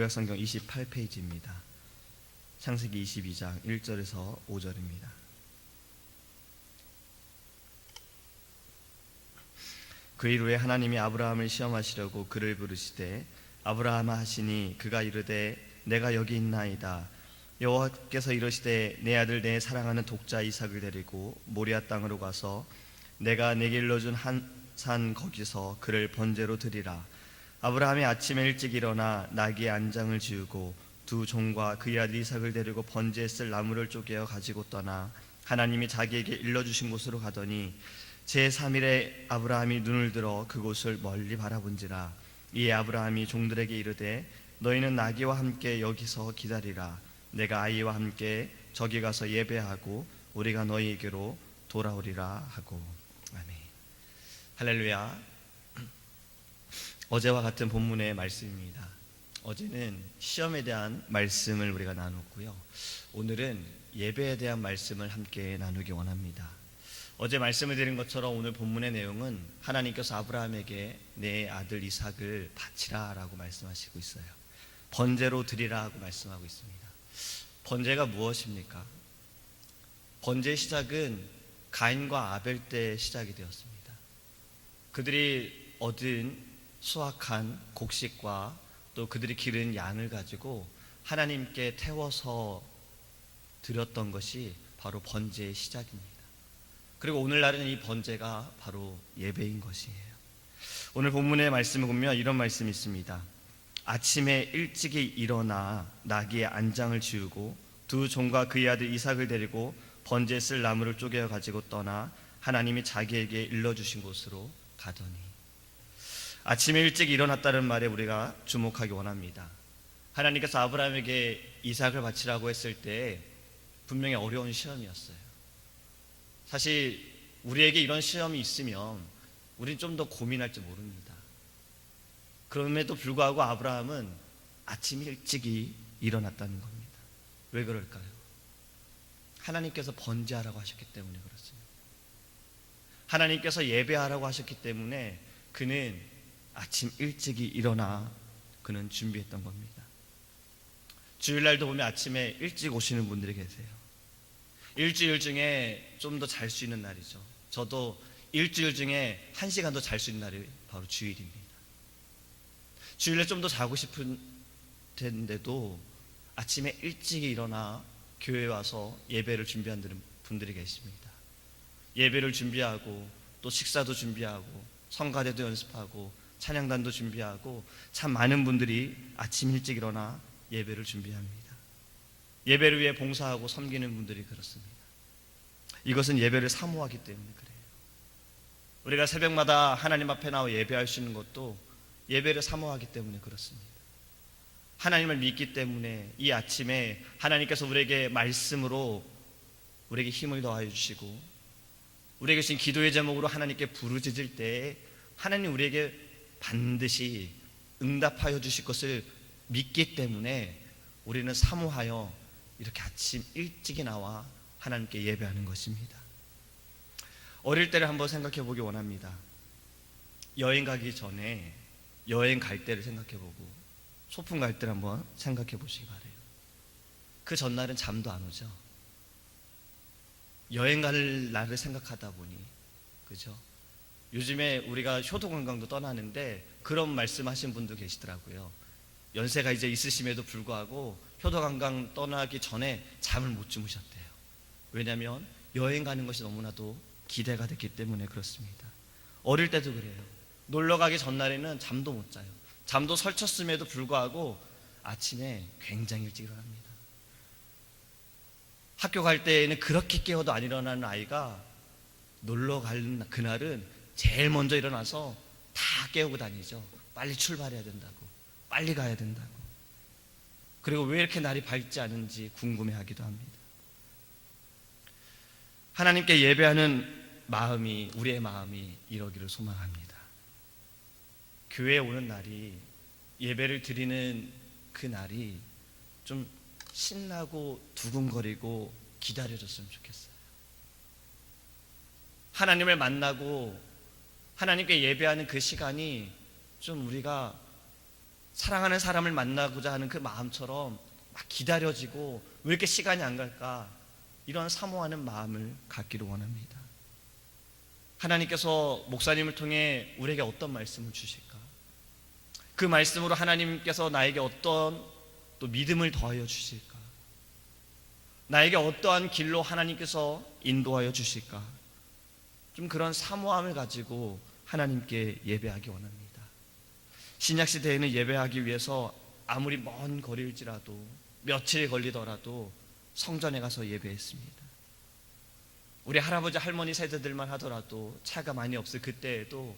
구약성경 28페이지입니다. 창세기 22장 1절에서 5절입니다. 그 일 후에 하나님이 아브라함을 시험하시려고 그를 부르시되 아브라함아 하시니 그가 이르되 내가 여기 있나이다. 여호와께서 이르시되 내 아들 내 사랑하는 독자 이삭을 데리고 모리아 땅으로 가서 내가 내게 일러준 한 산 거기서 그를 번제로 드리라. 아브라함이 아침에 일찍 일어나 나귀의 안장을 지우고 두 종과 그의 아들 이삭을 데리고 번제에 쓸 나무를 쪼개어 가지고 떠나 하나님이 자기에게 일러주신 곳으로 가더니 제3일에 아브라함이 눈을 들어 그곳을 멀리 바라본지라. 이에 아브라함이 종들에게 이르되 너희는 나귀와 함께 여기서 기다리라. 내가 아이와 함께 저기 가서 예배하고 우리가 너희에게로 돌아오리라 하고. 아멘. 할렐루야. 어제와 같은 본문의 말씀입니다. 어제는 시험에 대한 말씀을 우리가 나눴고요, 오늘은 예배에 대한 말씀을 함께 나누기 원합니다. 어제 말씀을 드린 것처럼 오늘 본문의 내용은 하나님께서 아브라함에게 내 아들 이삭을 바치라 라고 말씀하시고 있어요. 번제로 드리라 하고 말씀하고 있습니다. 번제가 무엇입니까? 번제의 시작은 가인과 아벨 때 시작이 되었습니다. 그들이 얻은 수확한 곡식과 또 그들이 기른 양을 가지고 하나님께 태워서 드렸던 것이 바로 번제의 시작입니다. 그리고 오늘날은 이 번제가 바로 예배인 것이에요. 오늘 본문의 말씀을 보면 이런 말씀이 있습니다. 아침에 일찍이 일어나 나귀의 안장을 지우고 두 종과 그의 아들 이삭을 데리고 번제에 쓸 나무를 쪼개어 가지고 떠나 하나님이 자기에게 일러주신 곳으로 가더니. 아침에 일찍 일어났다는 말에 우리가 주목하기 원합니다. 하나님께서 아브라함에게 이삭을 바치라고 했을 때 분명히 어려운 시험이었어요. 사실 우리에게 이런 시험이 있으면 우리는 좀 더 고민할지 모릅니다. 그럼에도 불구하고 아브라함은 아침 일찍이 일어났다는 겁니다. 왜 그럴까요? 하나님께서 번제하라고 하셨기 때문에 그렇습니다. 하나님께서 예배하라고 하셨기 때문에 그는 아침 일찍이 일어나 그는 준비했던 겁니다. 주일날도 보면 아침에 일찍 오시는 분들이 계세요. 일주일 중에 좀 더 잘 수 있는 날이죠. 저도 일주일 중에 1시간 더 잘 수 있는 날이 바로 주일입니다. 주일에 좀 더 자고 싶은 텐데도 아침에 일찍 일어나 교회에 와서 예배를 준비하는 분들이 계십니다. 예배를 준비하고 또 식사도 준비하고 성가대도 연습하고 찬양단도 준비하고 참 많은 분들이 아침 일찍 일어나 예배를 준비합니다. 예배를 위해 봉사하고 섬기는 분들이 그렇습니다. 이것은 예배를 사모하기 때문에 그래요. 우리가 새벽마다 하나님 앞에 나와 예배할 수 있는 것도 예배를 사모하기 때문에 그렇습니다. 하나님을 믿기 때문에 이 아침에 하나님께서 우리에게 말씀으로 우리에게 힘을 더하여 주시고 우리에게 주신 기도의 제목으로 하나님께 부르짖을 때 하나님 우리에게 반드시 응답하여 주실 것을 믿기 때문에 우리는 사모하여 이렇게 아침 일찍이 나와 하나님께 예배하는 것입니다. 어릴 때를 한번 생각해 보기 원합니다. 여행 가기 전에 여행 갈 때를 생각해 보고 소풍 갈 때를 한번 생각해 보시기 바래요. 그 전날은 잠도 안 오죠. 여행 갈 날을 생각하다 보니, 그죠? 요즘에 우리가 효도관광도 떠나는데 그런 말씀하신 분도 계시더라고요. 연세가 이제 있으심에도 불구하고 효도관광 떠나기 전에 잠을 못 주무셨대요. 왜냐하면 여행 가는 것이 너무나도 기대가 됐기 때문에 그렇습니다. 어릴 때도 그래요. 놀러 가기 전날에는 잠도 못 자요. 잠도 설쳤음에도 불구하고 아침에 굉장히 일찍 일어납니다. 학교 갈 때에는 그렇게 깨워도 안 일어나는 아이가 놀러 가는 그날은 제일 먼저 일어나서 다 깨우고 다니죠. 빨리 출발해야 된다고, 빨리 가야 된다고. 그리고 왜 이렇게 날이 밝지 않은지 궁금해하기도 합니다. 하나님께 예배하는 마음이, 우리의 마음이 이러기를 소망합니다. 교회에 오는 날이, 예배를 드리는 그 날이 좀 신나고 두근거리고 기다려졌으면 좋겠어요. 하나님을 만나고 하나님께 예배하는 그 시간이 좀 우리가 사랑하는 사람을 만나고자 하는 그 마음처럼 막 기다려지고 왜 이렇게 시간이 안 갈까, 이런 사모하는 마음을 갖기를 원합니다. 하나님께서 목사님을 통해 우리에게 어떤 말씀을 주실까? 그 말씀으로 하나님께서 나에게 어떤 또 믿음을 더하여 주실까? 나에게 어떠한 길로 하나님께서 인도하여 주실까? 좀 그런 사모함을 가지고 하나님께 예배하기 원합니다. 신약시대에는 예배하기 위해서 아무리 먼 거리일지라도 며칠 걸리더라도 성전에 가서 예배했습니다. 우리 할아버지 할머니 세대들만 하더라도 차가 많이 없을 그때에도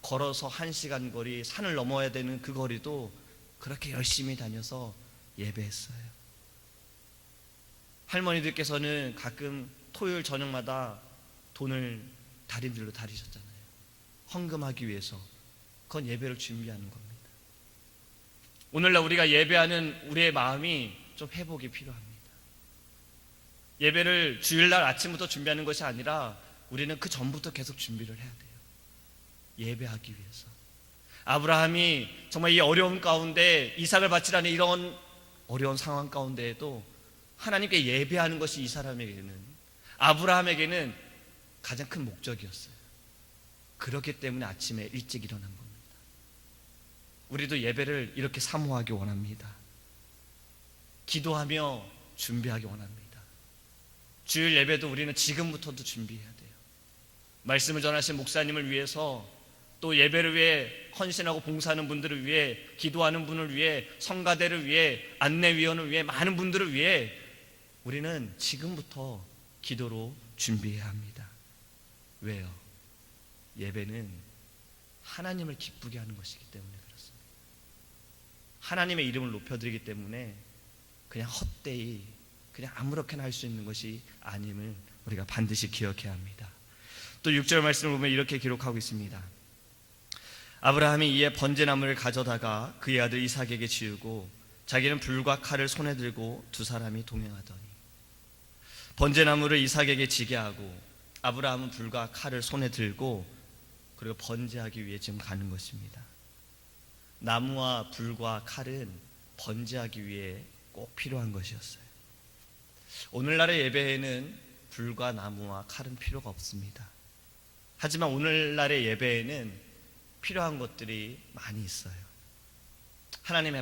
걸어서 1시간 거리, 산을 넘어야 되는 그 거리도 그렇게 열심히 다녀서 예배했어요. 할머니들께서는 가끔 토요일 저녁마다 돈을 달인들로 다리셨잖아요. 헌금하기 위해서. 그건 예배를 준비하는 겁니다. 오늘날 우리가 예배하는 우리의 마음이 좀 회복이 필요합니다. 예배를 주일날 아침부터 준비하는 것이 아니라 우리는 그 전부터 계속 준비를 해야 돼요. 예배하기 위해서. 아브라함이 정말 이 어려운 가운데 이삭을 바치라는 이런 어려운 상황 가운데에도 하나님께 예배하는 것이 이 사람에게는, 아브라함에게는 가장 큰 목적이었어요. 그렇기 때문에 아침에 일찍 일어난 겁니다. 우리도 예배를 이렇게 사모하기 원합니다. 기도하며 준비하기 원합니다. 주일 예배도 우리는 지금부터도 준비해야 돼요. 말씀을 전하신 목사님을 위해서, 또 예배를 위해 헌신하고 봉사하는 분들을 위해, 기도하는 분을 위해, 성가대를 위해, 안내위원을 위해, 많은 분들을 위해 우리는 지금부터 기도로 준비해야 합니다. 왜요? 예배는 하나님을 기쁘게 하는 것이기 때문에 그렇습니다. 하나님의 이름을 높여드리기 때문에 그냥 헛되이 그냥 아무렇게나 할 수 있는 것이 아님을 우리가 반드시 기억해야 합니다. 또 6절 말씀을 보면 이렇게 기록하고 있습니다. 아브라함이 이에 번제나무를 가져다가 그의 아들 이삭에게 지우고 자기는 불과 칼을 손에 들고 두 사람이 동행하더니, 번제나무를 이삭에게 지게 하고 아브라함은 불과 칼을 손에 들고 그리고 번제하기 위해 지금 가는 것입니다. 나무와 불과 칼은 번제하기 위해 꼭 필요한 것이었어요. 오늘날의 예배에는 불과 나무와 칼은 필요가 없습니다. 하지만 오늘날의 예배에는 필요한 것들이 많이 있어요. 하나님의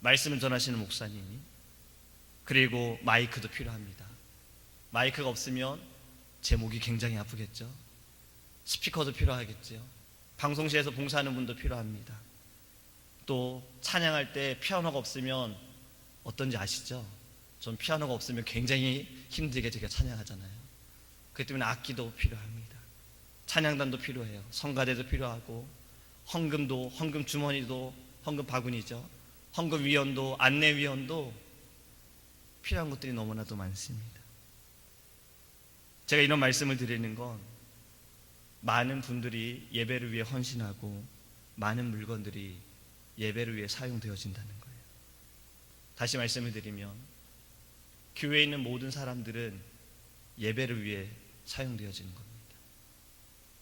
말씀을 전하시는 목사님이, 그리고 마이크도 필요합니다. 마이크가 없으면 제 목이 굉장히 아프겠죠. 스피커도 필요하겠죠. 방송실에서 봉사하는 분도 필요합니다. 또 찬양할 때 피아노가 없으면 어떤지 아시죠? 전 피아노가 없으면 굉장히 힘들게 제가 찬양하잖아요. 그렇기 때문에 악기도 필요합니다. 찬양단도 필요해요. 성가대도 필요하고, 헌금 주머니도, 헌금 바구니죠. 헌금위원도, 안내위원도 필요한 것들이 너무나도 많습니다. 제가 이런 말씀을 드리는 건 많은 분들이 예배를 위해 헌신하고 많은 물건들이 예배를 위해 사용되어진다는 거예요. 다시 말씀을 드리면 교회에 있는 모든 사람들은 예배를 위해 사용되어지는 겁니다.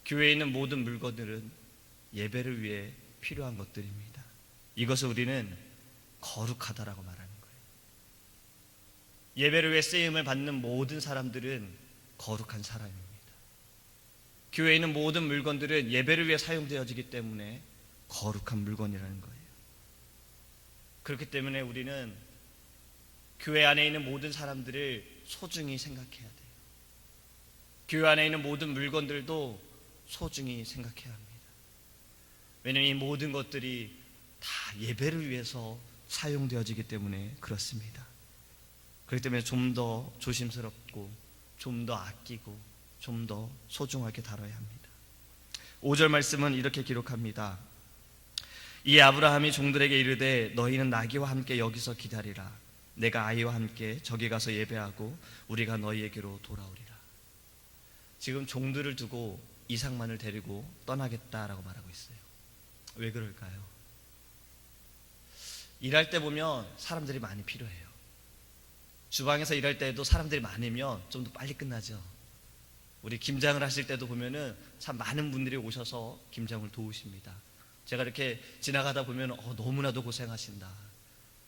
교회에 있는 모든 물건들은 예배를 위해 필요한 것들입니다. 이것을 우리는 거룩하다라고 말하는 거예요. 예배를 위해 쓰임을 받는 모든 사람들은 거룩한 사람입니다. 교회에 있는 모든 물건들은 예배를 위해 사용되어지기 때문에 거룩한 물건이라는 거예요. 그렇기 때문에 우리는 교회 안에 있는 모든 사람들을 소중히 생각해야 돼요. 교회 안에 있는 모든 물건들도 소중히 생각해야 합니다. 왜냐하면 이 모든 것들이 다 예배를 위해서 사용되어지기 때문에 그렇습니다. 그렇기 때문에 좀 더 조심스럽고, 좀 더 아끼고, 좀 더 소중하게 다뤄야 합니다. 5절 말씀은 이렇게 기록합니다. 이 아브라함이 종들에게 이르되 너희는 나귀와 함께 여기서 기다리라. 내가 아이와 함께 저기 가서 예배하고 우리가 너희에게로 돌아오리라. 지금 종들을 두고 이삭만을 데리고 떠나겠다라고 말하고 있어요. 왜 그럴까요? 일할 때 보면 사람들이 많이 필요해요. 주방에서 일할 때도 사람들이 많으면 좀 더 빨리 끝나죠. 우리 김장을 하실 때도 보면은 참 많은 분들이 오셔서 김장을 도우십니다. 제가 이렇게 지나가다 보면 너무나도 고생하신다,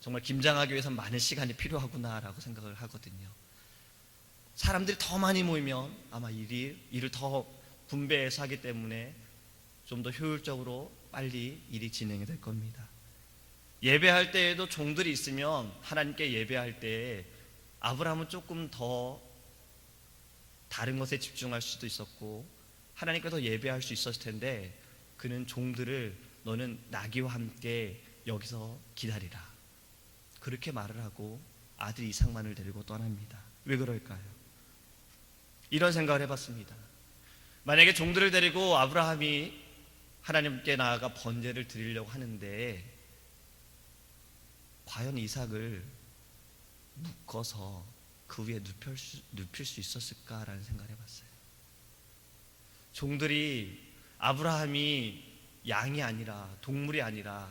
정말 김장하기 위해서는 많은 시간이 필요하구나라고 생각을 하거든요. 사람들이 더 많이 모이면 아마 일을 더 분배해서 하기 때문에 좀 더 효율적으로 빨리 일이 진행이 될 겁니다. 예배할 때에도 종들이 있으면 하나님께 예배할 때 아브라함은 조금 더 다른 것에 집중할 수도 있었고 하나님께 더 예배할 수 있었을 텐데, 그는 종들을 너는 나귀와 함께 여기서 기다리라, 그렇게 말을 하고 아들 이삭만을 데리고 떠납니다. 왜 그럴까요? 이런 생각을 해봤습니다. 만약에 종들을 데리고 아브라함이 하나님께 나아가 번제를 드리려고 하는데 과연 이삭을 묶어서 그 위에 눕힐 수 있었을까라는 생각을 해봤어요. 종들이 아브라함이 양이 아니라, 동물이 아니라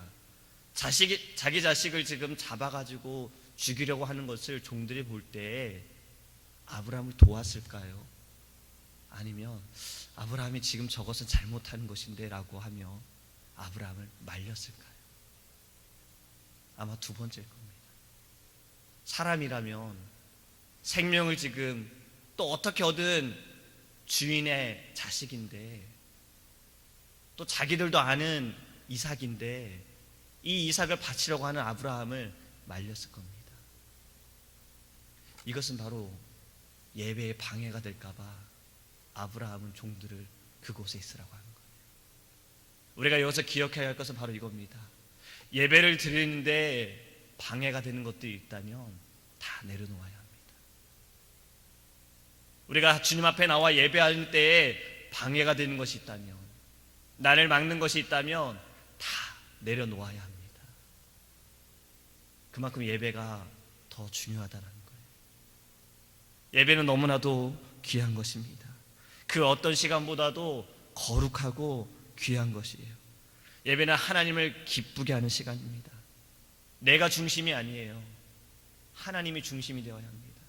자기 자식을 지금 잡아가지고 죽이려고 하는 것을 종들이 볼 때 아브라함을 도왔을까요? 아니면 아브라함이 지금 저것은 잘못하는 것인데 라고 하며 아브라함을 말렸을까요? 아마 두 번째일 겁니다. 사람이라면 생명을 지금 또 어떻게 얻은 주인의 자식인데, 또 자기들도 아는 이삭인데 이 이삭을 바치려고 하는 아브라함을 말렸을 겁니다. 이것은 바로 예배에 방해가 될까봐 아브라함은 종들을 그곳에 있으라고 하는 거예요. 우리가 여기서 기억해야 할 것은 바로 이겁니다. 예배를 드리는데 방해가 되는 것들이 있다면 다 내려놓아야 합니다. 우리가 주님 앞에 나와 예배할 때에 방해가 되는 것이 있다면, 나를 막는 것이 있다면 다 내려놓아야 합니다. 그만큼 예배가 더 중요하다는 거예요. 예배는 너무나도 귀한 것입니다. 그 어떤 시간보다도 거룩하고 귀한 것이에요. 예배는 하나님을 기쁘게 하는 시간입니다. 내가 중심이 아니에요. 하나님이 중심이 되어야 합니다.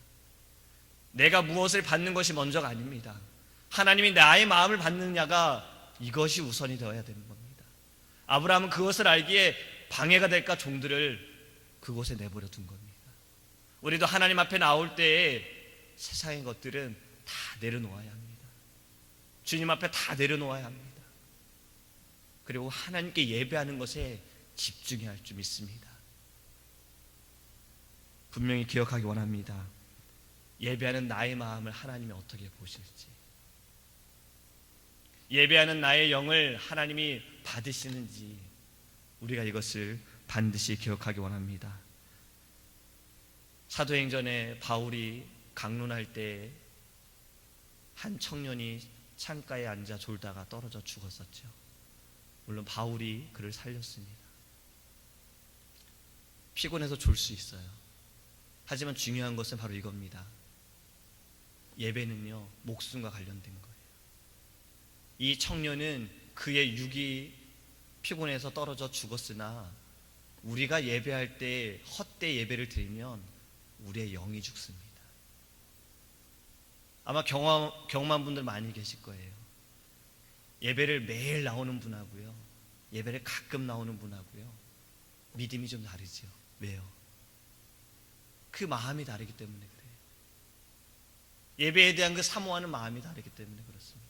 내가 무엇을 받는 것이 먼저가 아닙니다. 하나님이 나의 마음을 받느냐가, 이것이 우선이 되어야 되는 겁니다. 아브라함은 그것을 알기에 방해가 될까 종들을 그곳에 내버려 둔 겁니다. 우리도 하나님 앞에 나올 때에 세상의 것들은 다 내려놓아야 합니다. 주님 앞에 다 내려놓아야 합니다. 그리고 하나님께 예배하는 것에 집중해야 할 줄 믿습니다. 분명히 기억하기 원합니다. 예배하는 나의 마음을 하나님이 어떻게 보실지, 예배하는 나의 영을 하나님이 받으시는지, 우리가 이것을 반드시 기억하기 원합니다. 사도행전에 바울이 강론할 때 한 청년이 창가에 앉아 졸다가 떨어져 죽었었죠. 물론 바울이 그를 살렸습니다. 피곤해서 졸 수 있어요. 하지만 중요한 것은 바로 이겁니다. 예배는요, 목숨과 관련된 거예요. 이 청년은 그의 육이 피곤해서 떨어져 죽었으나 우리가 예배할 때 헛되이 예배를 드리면 우리의 영이 죽습니다. 아마 경험한 분들 많이 계실 거예요. 예배를 매일 나오는 분하고요, 예배를 가끔 나오는 분하고요, 믿음이 좀 다르죠. 왜요? 그 마음이 다르기 때문에 그래요. 예배에 대한 그 사모하는 마음이 다르기 때문에 그렇습니다.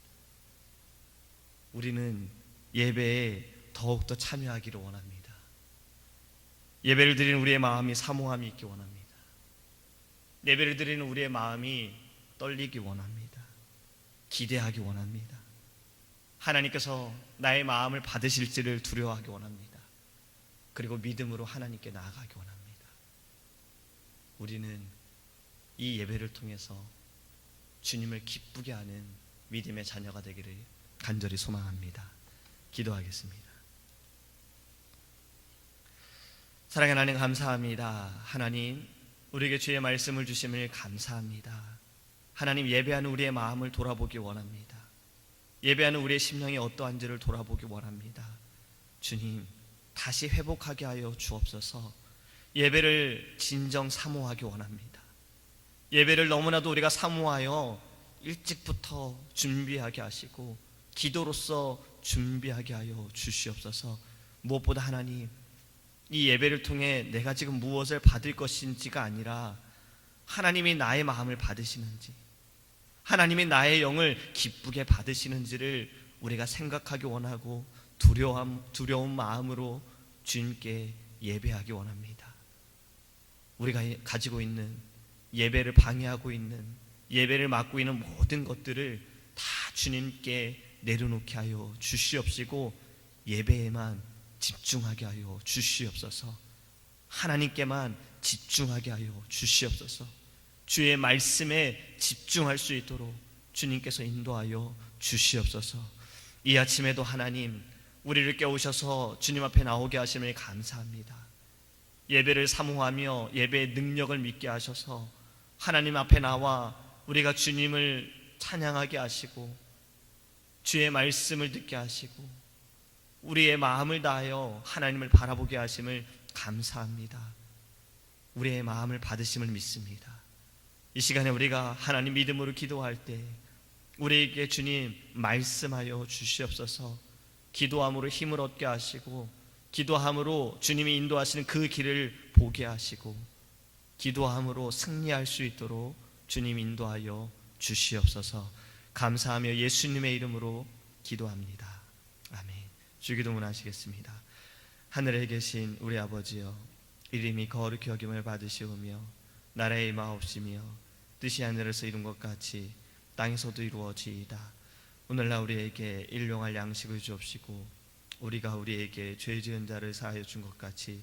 우리는 예배에 더욱더 참여하기를 원합니다. 예배를 드리는 우리의 마음이 사모함이 있기 원합니다. 예배를 드리는 우리의 마음이 떨리기 원합니다. 기대하기 원합니다. 하나님께서 나의 마음을 받으실지를 두려워하기 원합니다. 그리고 믿음으로 하나님께 나아가기 원합니다. 우리는 이 예배를 통해서 주님을 기쁘게 하는 믿음의 자녀가 되기를 간절히 소망합니다. 기도하겠습니다. 사랑하는 하나님, 감사합니다. 하나님, 우리에게 주의 말씀을 주심을 감사합니다. 하나님, 예배하는 우리의 마음을 돌아보기 원합니다. 예배하는 우리의 심령이 어떠한지를 돌아보기 원합니다. 주님, 다시 회복하게 하여 주옵소서. 예배를 진정 사모하기 원합니다. 예배를 너무나도 우리가 사모하여 일찍부터 준비하게 하시고 기도로서 준비하게 하여 주시옵소서. 무엇보다 하나님, 이 예배를 통해 내가 지금 무엇을 받을 것인지가 아니라 하나님이 나의 마음을 받으시는지, 하나님이 나의 영을 기쁘게 받으시는지를 우리가 생각하기 원하고 두려운 마음으로 주님께 예배하기 원합니다. 우리가 가지고 있는, 예배를 방해하고 있는, 예배를 막고 있는 모든 것들을 다 주님께 내려놓게 하여 주시옵시고 예배에만 집중하게 하여 주시옵소서. 하나님께만 집중하게 하여 주시옵소서. 주의 말씀에 집중할 수 있도록 주님께서 인도하여 주시옵소서. 이 아침에도 하나님, 우리를 깨우셔서 주님 앞에 나오게 하심을 감사합니다. 예배를 사모하며 예배의 능력을 믿게 하셔서 하나님 앞에 나와 우리가 주님을 찬양하게 하시고 주의 말씀을 듣게 하시고 우리의 마음을 다하여 하나님을 바라보게 하심을 감사합니다. 우리의 마음을 받으심을 믿습니다. 이 시간에 우리가 하나님 믿음으로 기도할 때 우리에게 주님 말씀하여 주시옵소서. 기도함으로 힘을 얻게 하시고 기도함으로 주님이 인도하시는 그 길을 보게 하시고 기도함으로 승리할 수 있도록 주님 인도하여 주시옵소서. 감사하며 예수님의 이름으로 기도합니다. 아멘. 주기도문 하시겠습니다. 하늘에 계신 우리 아버지여, 이름이 거룩히 여김을 받으시오며 나라의 임하옵시며 뜻이 하늘에서 이룬 것 같이 땅에서도 이루어지이다. 오늘날 우리에게 일용할 양식을 주옵시고 우리가 우리에게 죄 지은 자를 사하여 준 것 같이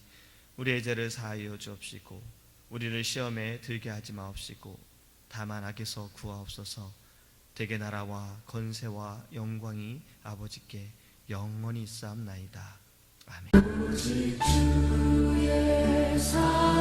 우리의 죄를 사하여 주옵시고 우리를 시험에 들게 하지 마옵시고 다만 악에서 구하옵소서. 대개 나라와 권세와 영광이 아버지께 영원히 있사옵나이다. 아멘. 오직 주의 사랑